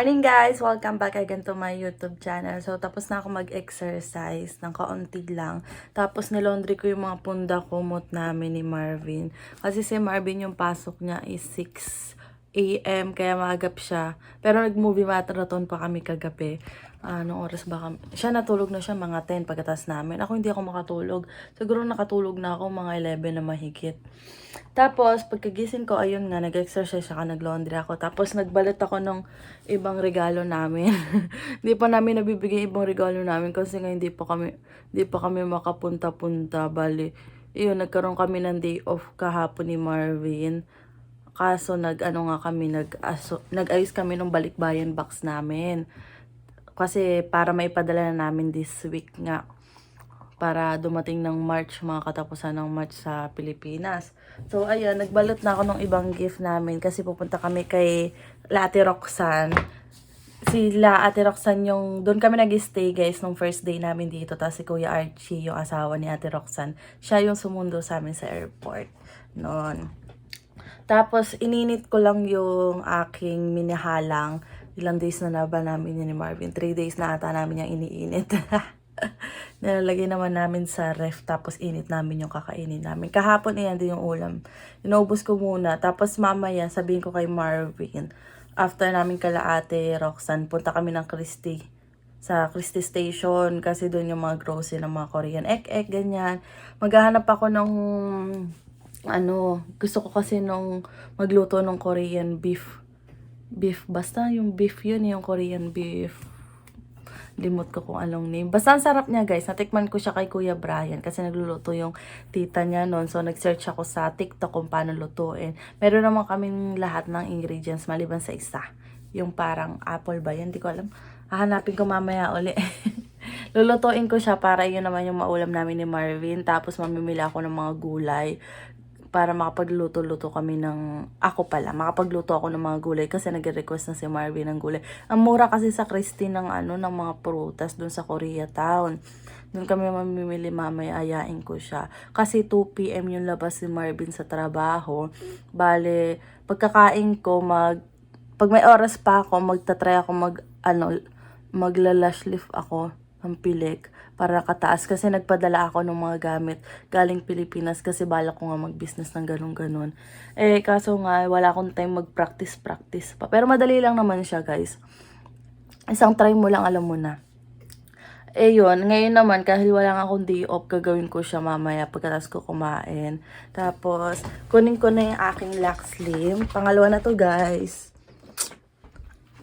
Morning guys! Welcome back again to my YouTube channel. So, tapos na ako mag-exercise ng kaunti lang. Tapos, nilondry ko yung mga punda kumot namin ni Marvin. Kasi si Marvin yung pasok niya is 6 AM, kaya maagap siya. Pero nag-movie marathon pa kami kagabi. Anong oras ba kami? Siya natulog na siya mga 10 pagkatas namin. Ako hindi ako makatulog. Siguro nakatulog na ako mga 11 na mahigit. Tapos, pagkagising ko, ayun nga, nag-exercise ako, nag-laundry ako. Tapos, nagbalat ako ng ibang regalo namin. Hindi pa namin nabibigay ibang regalo namin kasi nga hindi pa kami makapunta-punta. Bali, yun, nagkaroon kami ng day off kahapon ni Marvin. Kaso, nag-ayos kami ng balikbayan box namin. Kasi, para maipadala na namin this week nga, para dumating ng March, mga katapusan ng March sa Pilipinas. So, ayun, nagbalot na ako ng ibang gift namin kasi pupunta kami kay Ate Roxanne. Sila Ate Roxanne yung, doon kami nag-stay guys nung first day namin dito. Tapos si Kuya Archie, yung asawa ni Ate Roxanne, siya yung sumundo sa amin sa airport noon. Tapos, ininit ko lang yung aking minihalang. Ilang days na ba namin yun ni Marvin? 3 days na ata namin yung iniinit. Nilalagay naman namin sa ref, tapos init namin yung kakainin namin. Kahapon yan din yung ulam. Inaubos ko muna. Tapos mamaya, sabihin ko kay Marvin, after namin kala Ate Roxanne, punta kami ng Christie. Sa Christie Station. Kasi doon yung mga grocery ng mga Korean ek-ek, ganyan. Maghahanap ako ng, gusto ko kasi nung magluto ng Korean beef. Basta yung beef yun, yung Korean beef. Limot ko kung anong name. Basta ang sarap niya guys. Natikman ko siya kay Kuya Brian kasi nagluluto yung tita niya noon. So nag-search ako sa TikTok kung paano lutuin. Meron naman kaming lahat ng ingredients maliban sa isa. Yung parang apple ba yan? Hindi ko alam. Hahanapin ko mamaya uli. Lulutuin ko siya para yun naman yung maulam namin ni Marvin. Tapos mamimili ako ng mga gulay para makapagluto-luto kami makapagluto ako ng mga gulay kasi nag-request na si Marvin ng gulay. Ang mura kasi sa Christie ng ng mga prutas dun sa Koreatown. Doon kami mamimili mamaya, ayain ko siya. Kasi 2 PM yung labas ni Marvin sa trabaho. Bale, pagkakain ko, pag may oras pa ako, magta-try ako magla-lash lift ako ng pilik para kataas kasi nagpadala ako ng mga gamit galing Pilipinas kasi balak ko nga mag-business ng ganun-ganun. Kaso nga wala akong time mag-practice pa. Pero madali lang naman siya, guys. Isang try mo lang, alam mo na. Yun, ngayon naman kahit wala nga akong day off, gagawin ko siya mamaya pagkatapos ko kumain. Tapos kunin ko na yung aking Lux Slim. Pangalawa na to, guys.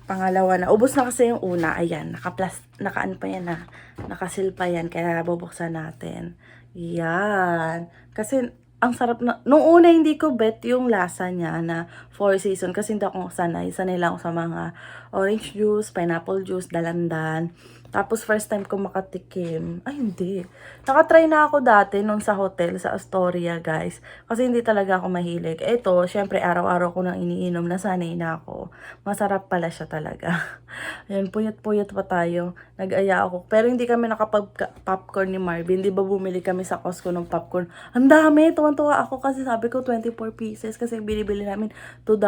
Pangalawa na. Ubos na kasi yung una. Ayan. Naka-ano pa yan ha. Nakasil pa yan. Kaya bubuksan natin. Yan. Kasi ang sarap na. Nung una hindi ko bet yung lasa niya na 4 season. Kasi hindi ako sanay. Sanay lang ako sa mga orange juice, pineapple juice, dalandan. Tapos first time ko makatikim. Ay hindi. Nakatry na ako dati nung sa hotel sa Astoria, guys. Kasi hindi talaga ako mahilig. Ito, syempre araw-araw ko nang iniinom, nasanay na ako. Masarap pala siya talaga. Ayan, puyat-puyat pa tayo. Nag-aya ako. Pero hindi kami nakapag-popcorn ni Marvin. Di ba bumili kami sa Costco ng popcorn? Ang dami! Tuwan-tuwa ako kasi sabi ko 24 pieces. Kasi binibili namin $2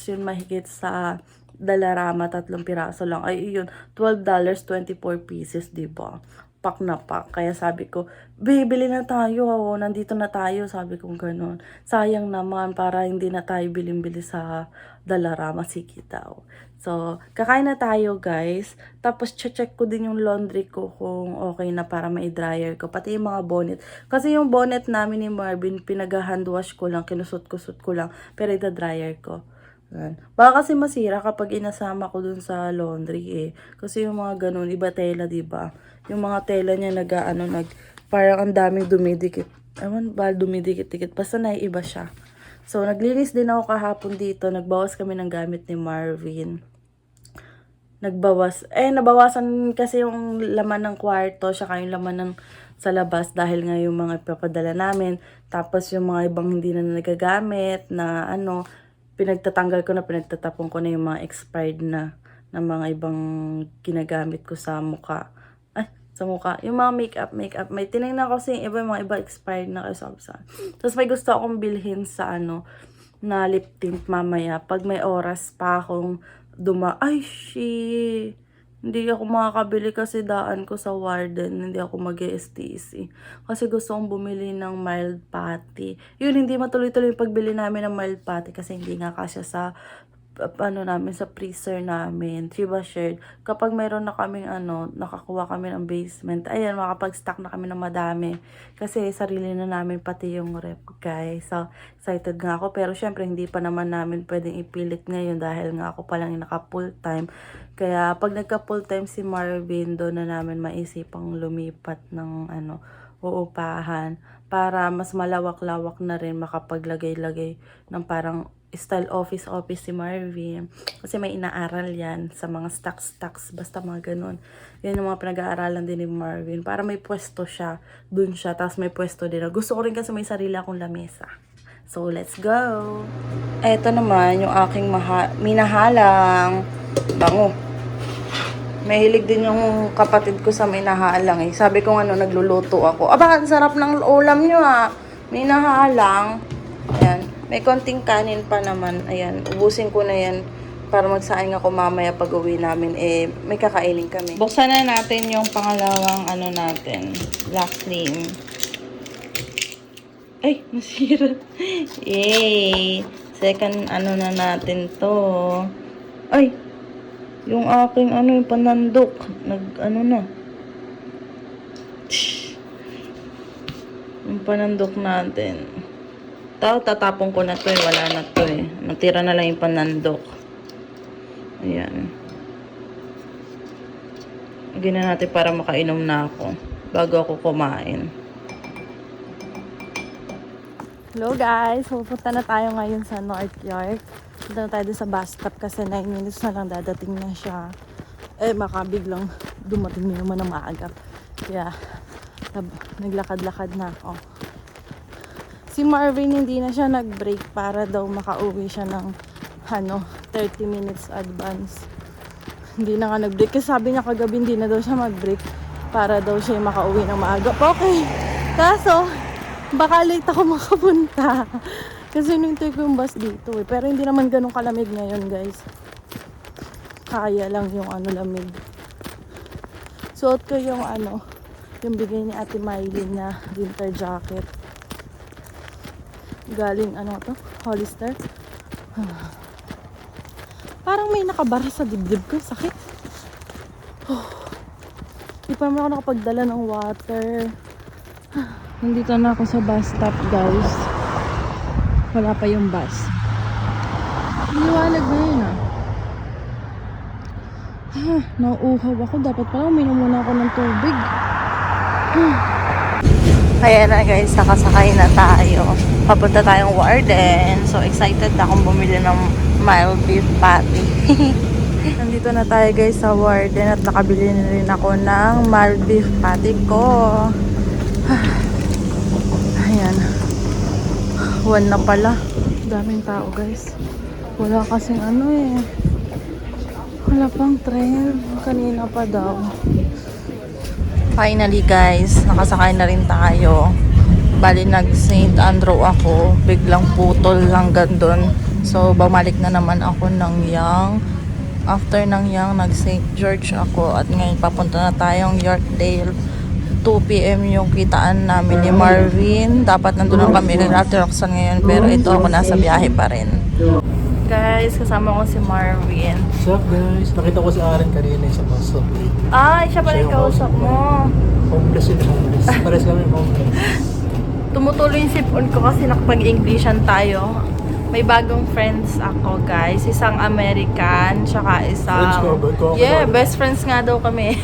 yun mahigit sa Dalarama, 3 piraso lang. Ay, yun, $12, 24 pieces, diba? Pack na pack. Kaya sabi ko, bibili na tayo. Nandito na tayo. Sabi ko gano'n. Sayang naman para hindi na tayo biling-bili sa Dalarama. Sige daw. So, kakain na tayo, guys. Tapos, check ko din yung laundry ko kung okay na para ma-dryer ko. Pati yung mga bonnet. Kasi yung bonnet namin ni Marvin, pinag-handwash ko lang, kinusot-kusot ko lang. Pero ita-dryer ko. Baka kasi masira kapag inasama ko dun sa laundry Kasi yung mga ganun, iba tela, diba? Yung mga tela niya parang ang daming dumidikit. Ewan ba, dumidikit-dikit. Basta naiiba siya. So, naglinis din ako kahapon dito. Nagbawas kami ng gamit ni Marvin. Nabawasan kasi yung laman ng kwarto, saka yung laman ng sa labas dahil nga yung mga ipapadala namin. Tapos yung mga ibang hindi na nagagamit na pinagtatanggal ko na, pinagtatapon ko na yung mga expired na mga ibang ginagamit ko sa mukha. Sa mukha. Yung mga makeup. May tinignan ko kasi yung mga iba expired na kasi sa. Tapos may gusto akong bilhin sa na lip tint mamaya. Pag may oras pa akong Ay, hindi ako makakabili kasi daan ko sa Warden. Hindi ako mag-STC. Kasi gusto kong bumili ng mild patty. Yun, hindi matuloy-tuloy yung pagbili namin ng mild patty kasi hindi nga kasya sa namin, sa freezer namin, Chiba shared. Kapag meron na kaming nakakuha kami ng basement, ayan, makapag-stock na kami ng madami. Kasi sarili na namin pati yung rep, guys. So, excited nga ako. Pero syempre, hindi pa naman namin pwedeng ipilit ngayon dahil nga ako pa lang yung naka full time. Kaya, pag nagka full time si Marvin, doon na namin maisipang lumipat ng uupahan para mas malawak-lawak na rin makapaglagay-lagay ng parang style office si Marvin. Kasi may inaaral yan sa mga stocks, basta mga ganun. Yan yung mga pinag-aaralan din ni Marvin. Para may pwesto siya, dun siya, tapos may pwesto din. Gusto ko rin kasi may sarili akong lamesa. So, let's go! Eto naman, yung aking minahalang bango. Mahilig din yung kapatid ko sa minahalang eh. Sabi ko nagluluto ako. Aba, ang sarap ng ulam nyo Minahalang. Ayan. May konting kanin pa naman. Ayan. Ubusin ko na yan para magsaing ako mamaya pag uwi namin. May kakainin kami. Buksan na natin yung pangalawang natin. Black cream. Ay, nasira. Yay! Second na natin to. Ay! Yung aking yung panandok. Na. Yung panandok natin. Tatapon ko na to wala na to Natira na lang yung panandok. Ayan. Lagyan na natin para makainom na ako bago ako kumain. Hello guys! Pupunta na tayo ngayon sa North York. Punta na tayo sa bus stop kasi 9 minutes na lang dadating na siya. Makabiglang dumating na naman ng maaga. Kaya, naglakad-lakad na ako. Si Marvin hindi na siya nag-break para daw makauwi siya ng 30 minutes advance. Hindi na nga nag-break kasi sabi niya kagabi hindi na daw siya mag-break para daw siya makauwi ng maaga. Okay. Kaso, baka late ako makapunta. Kasi nintay ko yung bus dito Pero hindi naman ganun kalamig ngayon, guys. Kaya lang yung lamig. Suot ko yung yung bigay ni Ate Mylene na winter jacket. Galing Hollister. Parang may nakabara sa dibdib ko. Sakit. Di pa naman ako nakapagdala ng water. Nandito na ako sa bus stop, guys. Wala pa yung bus. Liwanag na yun nauuhaw ako. Dapat pala uminom muna ako ng tubig. Ayan na guys, nakasakay na tayo. Papunta tayong Warden. So excited na akong bumili ng mild beef patty. Nandito na tayo guys sa Warden at nakabili na rin ako ng mild beef patty ko. Ayan. 1 na pala. Daming tao guys. Wala kasing wala pang train. Kanina pa daw. Finally guys, nakasakay na rin tayo. Bali nag St. Andrew ako. Biglang putol hanggang doon. So bumalik na naman ako ng Yonge. After ng Yonge, nag St. George ako. At ngayon papunta na tayong Yorkdale. 2 PM yung kitaan namin ni Marvin. Dapat nandun lang kami kay Ate Roxanne ngayon. Pero ito ako nasa biyahe pa rin. Guys, kasama ko si Marvin. What's up guys? Nakita ko si Aaron kanina sa bus stop. Siya pala yung kausap mo. Homeless yun, homeless. Pares kami homeless. Tumutuloy yung sipon ko kasi nakapag-Englishan tayo. May bagong friends ako guys. Isang American, tsaka isang... Friends ko? Yeah, best friends nga daw kami.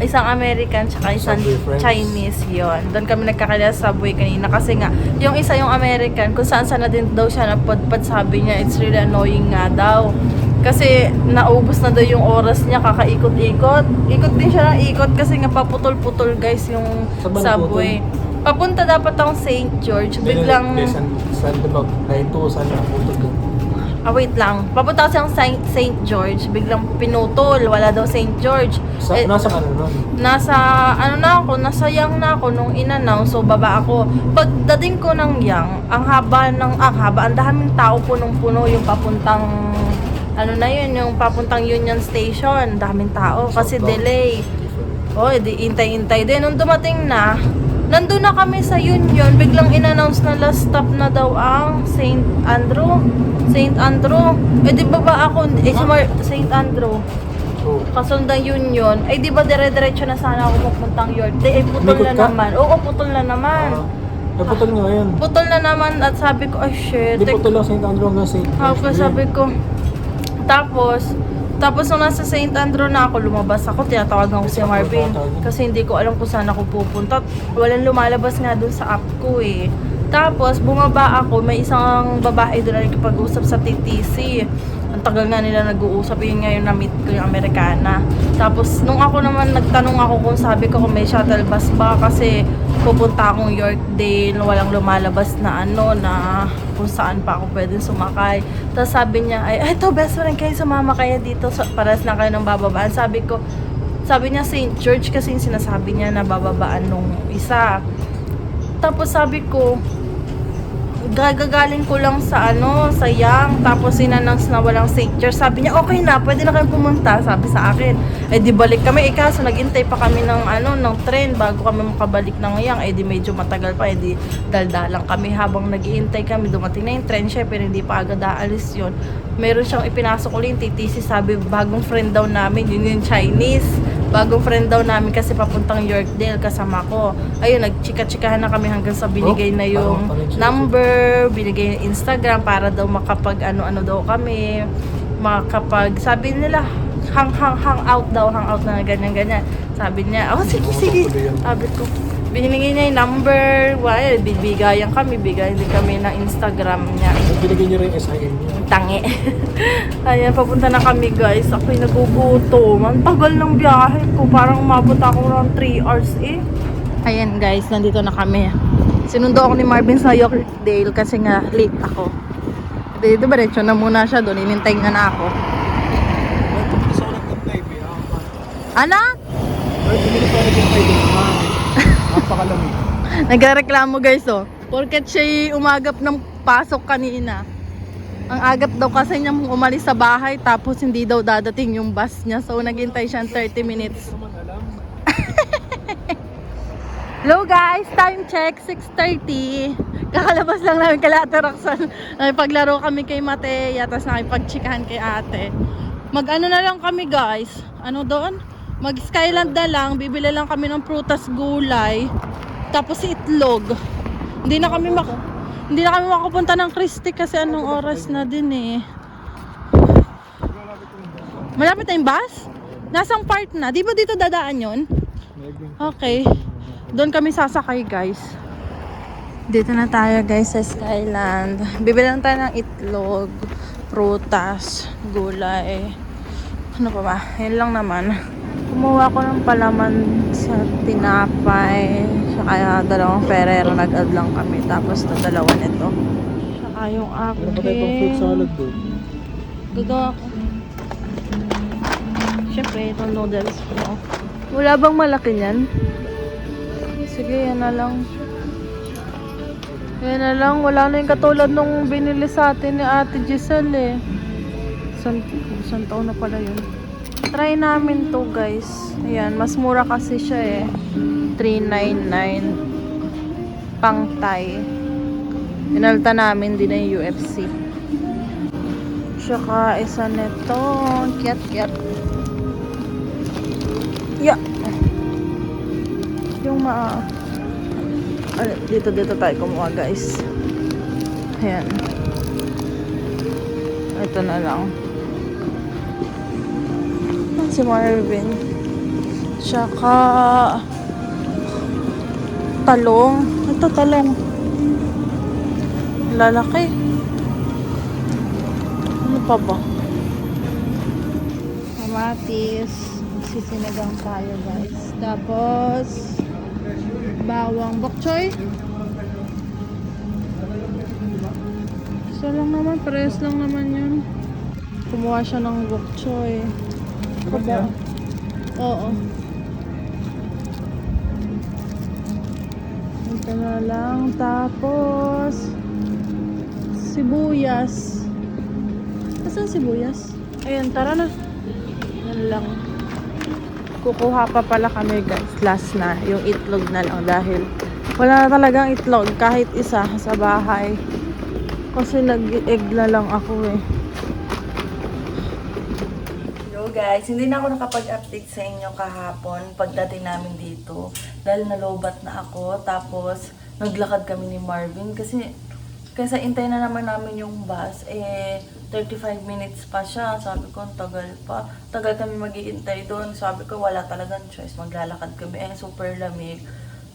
Isang American, tsaka isang Chinese yon. Doon kami nagkakilala sa Subway kanina. Kasi nga, yung isa yung American, kung saan na din daw siya napadpad, sabi niya, it's really annoying nga daw. Kasi naubos na daw yung oras niya, kakaikot-ikot. Ikot din siya ng ikot kasi nga paputol-putol guys yung Subway. Papunta dapat akong St. George. Biglang... Saan ba? Kahit to, saan na putol? Wait lang. Papunta kasi ang St. George. Biglang pinutol. Wala daw St. George. Nasa ano nun? Nasa, nasa Yonge na ako nung in-announce. So, baba ako. Pagdating ko ng Yonge, ang daming tao punong-puno yung papuntang ano na yun, yung papuntang Union Station. Daming tao kasi Southbound. delay. Oh, di intay-intay din. Nung dumating na, nandun na kami sa Union, biglang in-announce na last stop na daw ang St. Andrew. St. Andrew. Eh di ba ako, St. Andrew. Oh. Kasundang Union. Ay di ba dire-diretso na sana ako pupuntang York. Di, putol Umikot na ka? naman. Oo, putol na naman. Naputol nga yan. Putol na naman at sabi ko, ay shit. Hindi putol lang St. Andrew hanggang St. Tapos sabi ko, tapos nung nasa St. Andrew na ako, lumabas ako, tinatawagan ko si Marvin. Kasi hindi ko alam kung saan ako pupunta. Walang lumalabas nga dun sa app ko eh. Tapos bumaba ako, may isang babae doon na nakipag-usap sa TTC. Ang tagal nga nila nag-uusap, yun ngayon na-meet ko yung Amerikana. Tapos nung ako naman nagtanong ako kung sabi ko kung may shuttle bus ba kasi pupunta akong Yorkdale, walang lumalabas na ano na kung saan pa ako pwedeng sumakay. Tapos sabi niya, ay eto best friend kayo, sumama kaya dito, paras na kayo ng bababaan. Sabi niya St. George kasi yung sinasabi niya na bababaan nung isa. Tapos sabi ko, gagaling ko lang sa sa Yang, tapos in-announce na walang St. George. Sabi niya, okay na, pwede na kayong pumunta, sabi sa akin. Eh di balik kami, kaso nag-intay pa kami ng ng tren bago kami makabalik ng Yang. Eh di medyo matagal pa, eh di daldalang kami habang nag-iintay kami. Dumating na yung tren, syempre hindi pa agad aalis yun. Meron siyang ipinasok ulit yung TTC, sabi bagong friend daw namin, yun yung Chinese. Bagong friend daw namin kasi papuntang Yorkdale kasama ko. Ayun, nagchika-chikahan na kami hanggang sa binigay na yung number, binigay yung Instagram para daw makapag ano-ano daw kami. Sabi nila, hang out na ganyan-ganyan. Sabi niya, oh sige. Sabi ko, binigay niya yung number, bibigayan kami, bigay din kami ng Instagram niya. Binigay niyo rin yung SIM niya. Tangi. Ayan, papunta na kami guys. Ako'y nagugutom. Ang tagal ng biyahe ko. Parang umabot ako ng 3 hours eh. Ayan guys, nandito na kami. Sinundo ako ni Marvin sa Yorkdale kasi nga late ako. Dito diretso na muna siya doon. Inintay nga na ako. Gusto ko nagtantay, Anak! Bumili ko nagtantay din. Napakalamig. Nagreklamo guys oh. Porket siya umagap ng pasok kanina. Ang agap daw kasi niya umalis sa bahay tapos hindi daw dadating yung bus niya. So naghintay siya 30 minutes. Hello guys, time check 6:30. Kakalabas lang namin kala Ate Roxanne. Paglaro kami kay Matea, tapos nakipagchikahan kay ate. Mag-ano na lang kami guys. Ano doon? Mag-Skyland na lang, bibili lang kami ng prutas, gulay, tapos itlog. Hindi na kami makapunta ng Christie kasi anong oras na din eh. Malapit na yung bus? Nasang part na? Di ba dito dadaan yun? Okay. Doon kami sasakay guys. Dito na tayo guys sa Skyland. Bibili lang tayo ng itlog, prutas, gulay. Ano pa ba? Yun lang naman. Kumuha ko ng palaman sa tinapay. Saka dalawang Ferrero, nag-add lang kami. Tapos na dalawa nito. Saka yung Meron pa tayo pang fruit akin. salad doon. Gagawa ko. Siyempre, itong noodles ko. Wala bang malaki niyan? Sige, yan na lang. Yan na lang. Wala na yung katulad nung binili sa atin ni Ate Giselle eh. Isang taon na pala yun. Try namin to guys. Ayan, mas mura kasi siya eh. $3.99 pang Thai. Inalta namin din ng UFC. Tsaka isa nito. Kiat. Yeah. Yung dito tayo kumuha guys. Ayan. Ito na lang. Si Marvin. Tsaka talong. Ito talong. Lalaki. Ano pa ba? Kamatis. Sisinigang tayo guys. Tapos bawang bok choy. Isa lang naman. Parehas lang naman yun. Kumuha siya ng bok choy. Ba? Oo. Ito na lang. Tapos sibuyas. Asan sibuyas? Ayun, tara na. Yan lang. Kukuha pa pala kami guys. Last na. Yung itlog na lang dahil wala na talagang itlog kahit isa sa bahay. Kasi nag-egg na lang ako eh. Yo guys, hindi na ako nakapag-update sa inyo kahapon pagdating namin dito. Dahil nalobat na ako. Tapos naglakad kami ni Marvin kasi intay na naman namin yung bus. 35 minutes pa siya. Sabi ko, ang tagal pa. Tagal kami mag-iintay doon. Sabi ko, wala talagang choice. Maglalakad kami. Super lamig.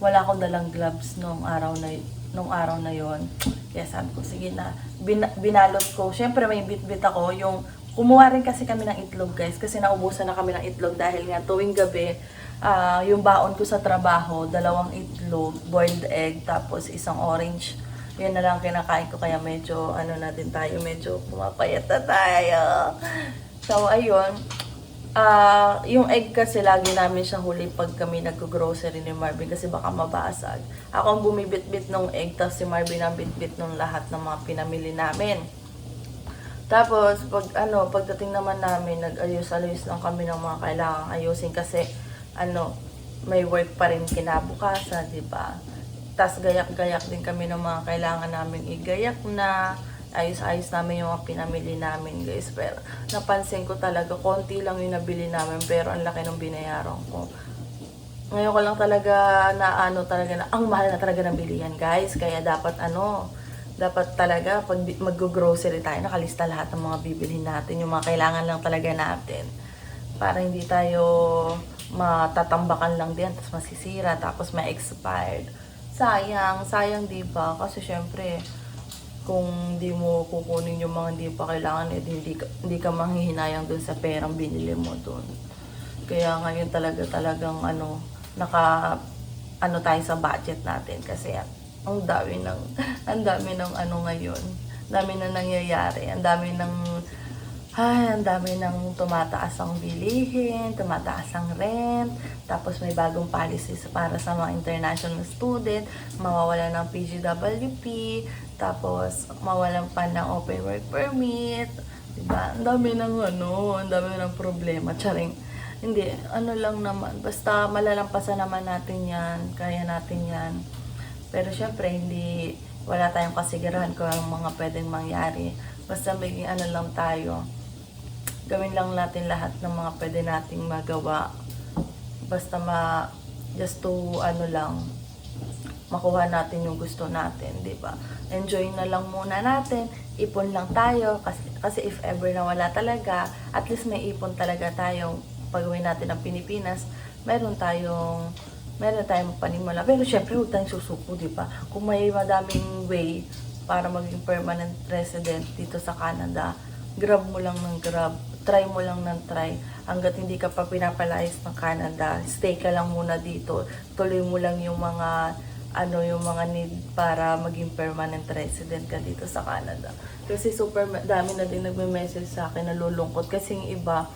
Wala akong dalang gloves nung araw na yon. Kaya sabi ko, sige na. Binalot ko. Siyempre, may bit-bit ako. Kumuha rin kasi kami ng itlog, guys. Kasi naubusan na kami ng itlog dahil nga tuwing gabi, yung baon ko sa trabaho, 2 itlog, boiled egg, tapos isang orange. Yan na lang kinakain ko, kaya medyo medyo pumapayat na tayo. So, ayun. Yung egg kasi lagi namin siyang huli pag kami nag-grocery ni Marvin kasi baka mabasag. Ako ang bumibit-bit ng egg, tapos si Marvin ang bit-bit ng lahat ng mga pinamili namin. Tapos, pagdating naman namin, nag-ayos-ayos lang kami ng mga kailangang ayusin kasi, may work pa rin kinabukasan, di ba? Tapos gayak-gayak din kami ng mga kailangan namin igayak na. Ayos-ayos namin yung mga pinamili namin, guys. Pero napansin ko talaga, konti lang yung nabili namin pero ang laki ng binayaran ko. Ngayon ko lang talaga ang mahal na talaga ng bilihan, guys. Kaya dapat talaga pag mag-grocery tayo, nakalista lahat ng mga bibilhin natin, yung mga kailangan lang talaga natin. Para hindi tayo matatambakan lang din, tapos masisira, tapos ma-expired. Sayang, di ba? Kasi syempre, kung hindi mo kukunin yung mga hindi pa kailangan, hindi ka manghihinayang dun sa perang binili mo dun. Kaya ngayon talagang tayo sa budget natin kasi ang dami ng ngayon. Dami na nangyayari, ang dami ng tumataas ang bilihin, tumataas ang rent, tapos may bagong policies para sa mga international student, mawawala ng PGWP, tapos mawalan pa ng open work permit, diba? Ang dami ng problema, charing. Hindi, lang naman, basta malalampasan naman natin yan, kaya natin yan. Pero syempre, wala tayong kasigurahan kung ang mga pwedeng mangyari. Basta maging lang tayo. Gawin lang natin lahat ng mga pwede nating magawa. Basta just to makuha natin yung gusto natin, di ba? Enjoy na lang muna natin. Ipon lang tayo. Kasi if ever na wala talaga, at least may ipon talaga tayo. Pag-uwi natin ng Pilipinas, meron tayong panimula. Pero syempre, huwag tayong susuko, di ba? Kung may madaming way para maging permanent resident dito sa Canada, grab mo lang ng grab. Try mo lang ng try. Hanggat hindi ka pa pinapalayas ng Canada, stay ka lang muna dito. Tuloy mo lang yung mga need para maging permanent resident ka dito sa Canada. Kasi super dami na din nagme-message sa akin, nalulungkot. Kasi yung iba,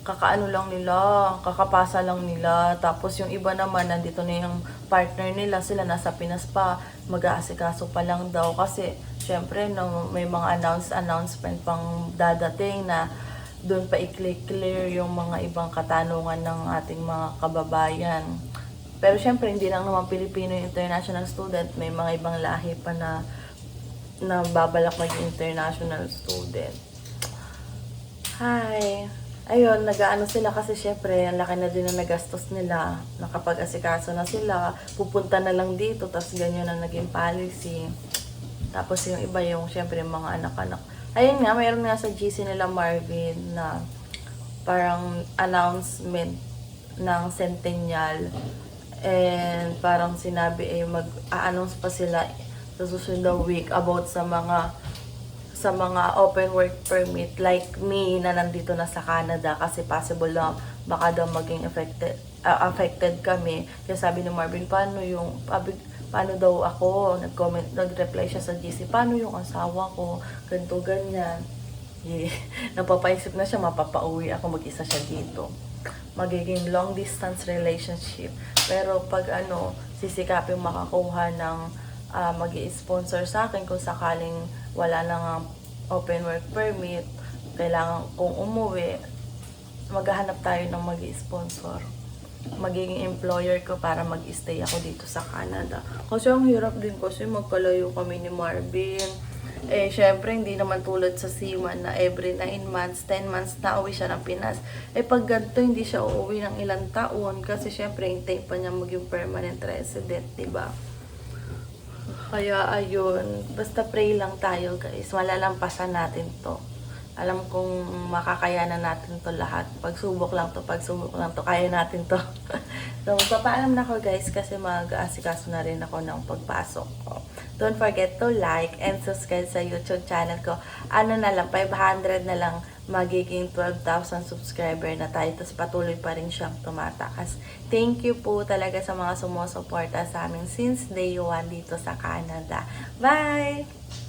kakapasa lang nila. Tapos yung iba naman, nandito na yung partner nila, sila nasa Pinas pa, mag-aasikaso pa lang daw. Kasi, syempre, may mga announcement pang dadating na doon pa i-clear yung mga ibang katanungan ng ating mga kababayan. Pero syempre, hindi lang naman Pilipino yung international student, may mga ibang lahi pa na babalak maging international student. Hi! Ayun, sila kasi syempre, ang laki na din na nagastos nila. Nakapag-asikaso na sila, pupunta na lang dito, tapos ganyan na naging policy. Tapos yung iba syempre, mga anak-anak. Ayun nga, mayroon nga sa GC nila Marvin na parang announcement ng Centennial. And parang sinabi mag-a-announce pa sila sa susunod na week about sa mga open work permit like me na nandito na sa Canada kasi possible na baka daw maging affected kami. Kaya sabi ni Marvin, paano daw ako? Nag-reply siya sa GC, paano yung asawa ko? Ganito, ganyan. Napapaisip na siya, mapapauwi ako, mag-isa siya dito. Magiging long distance relationship. Pero pag sisikapin makakuha ng mag-i-sponsor sa akin kung sakaling wala lang ang open work permit, kailangan kong umuwi, maghahanap tayo ng mag-sponsor. Magiging employer ko para mag-stay ako dito sa Canada. Kasi ang hirap din kasi magkalayo kami ni Marvin. Eh, syempre, hindi naman tulad sa Seaman na every 9 months, 10 months na uwi siya ng Pinas. Eh, pag ganito, hindi siya uuwi ng ilang taon kasi syempre, hintay pa niya maging permanent resident, diba? Kaya, ayun, basta pray lang tayo, guys. Malalampasan natin to. Alam kong makakayanan natin to lahat. Pagsubok lang to, kaya natin to. So, magpapaalam na ako guys kasi mag-aasikaso na rin ako ng pagpasok ko. Don't forget to like and subscribe sa YouTube channel ko. Ano na lang, 500 na lang magiging 12,000 subscriber na tayo. Tapos patuloy pa rin siyang tumataas. Thank you po talaga sa mga sumusuporta sa amin since day 1 dito sa Canada. Bye!